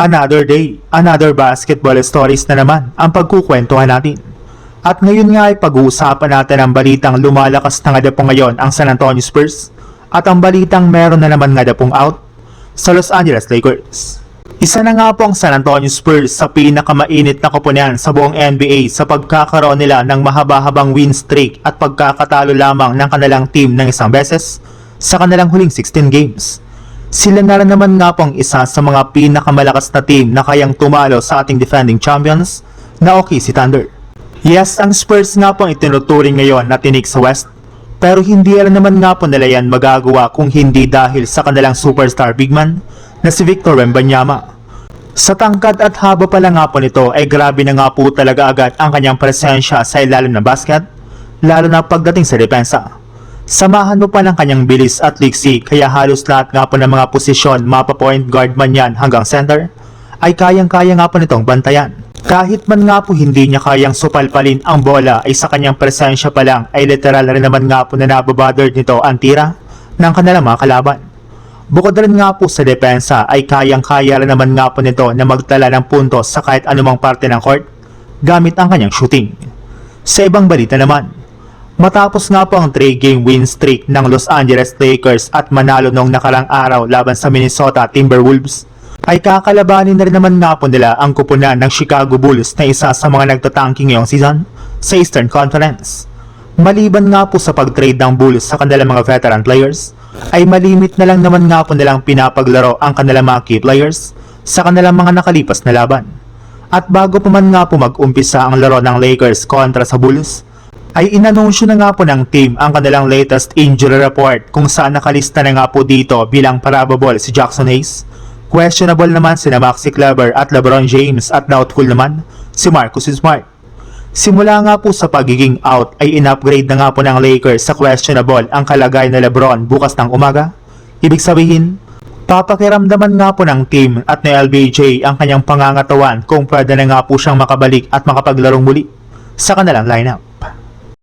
Another day, another basketball stories na naman ang pagkukwentuhan natin. At ngayon nga ay pag-uusapan natin ang balitang lumalakas na nga po ngayon ang San Antonio Spurs at ang balitang meron na naman nga pong out sa Los Angeles Lakers. Isa na nga po ang San Antonio Spurs sa pinakamainit na koponan sa buong NBA sa pagkakaroon nila ng mahaba-habang win streak at pagkakatalo lamang ng kanilang team ng isang beses sa kanilang huling 16 games. Sila na rin naman nga pong isa sa mga pinakamalakas na team na kayang tumalo sa ating defending champions na OKC Thunder. Yes, ang Spurs nga pong itinuturing ngayon na tinik sa West, pero hindi rin naman nga po nila yan magagawa kung hindi dahil sa kanilang superstar big man na si Victor Wembanyama. Sa tangkad at haba pala nga po nito ay grabe na nga po talaga agad ang kanyang presensya sa ilalim ng basket, lalo na pagdating sa depensa. Samahan mo pa ng kanyang bilis at liksi kaya halos lahat nga po ng mga posisyon mapa point guard man yan hanggang center ay kayang-kaya nga po nitong bantayan. Kahit man nga po hindi niya kayang supalpalin ang bola ay sa kanyang presensya pa lang ay literal rin naman nga po na nababothered nito ang tira ng kanilang mga kalaban. Bukod rin nga po sa depensa ay kayang-kaya rin naman nga po nito na magtala ng puntos sa kahit anumang parte ng court gamit ang kanyang shooting. Sa ibang balita naman, matapos nga po ang 3-game win streak ng Los Angeles Lakers at manalo noong nakarang araw laban sa Minnesota Timberwolves, ay kakalabanin na rin naman nga po nila ang kupunan ng Chicago Bulls na isa sa mga nagtatangking ngayong season sa Eastern Conference. Maliban nga po sa pag-trade ng Bulls sa kanilang mga veteran players, ay malimit na lang naman nga po nilang pinapaglaro ang kanilang mga key players sa kanilang mga nakalipas na laban. At bago pa man nga po mag-umpisa ang laro ng Lakers kontra sa Bulls, ay inanunsyo na nga po ng team ang kanilang latest injury report kung saan nakalista na nga po dito bilang probable si Jackson Hayes, questionable naman sina Maxi Kleber at LeBron James at doubtful naman si Marcus Smart. Simula nga po sa pagiging out ay in-upgrade na nga po ng Lakers sa questionable ang kalagay na LeBron bukas ng umaga. Ibig sabihin, papakiramdaman nga po ng team at ni LBJ ang kanyang pangangatawan kung pwede na nga po siyang makabalik at makapaglarong muli sa kanilang lineup.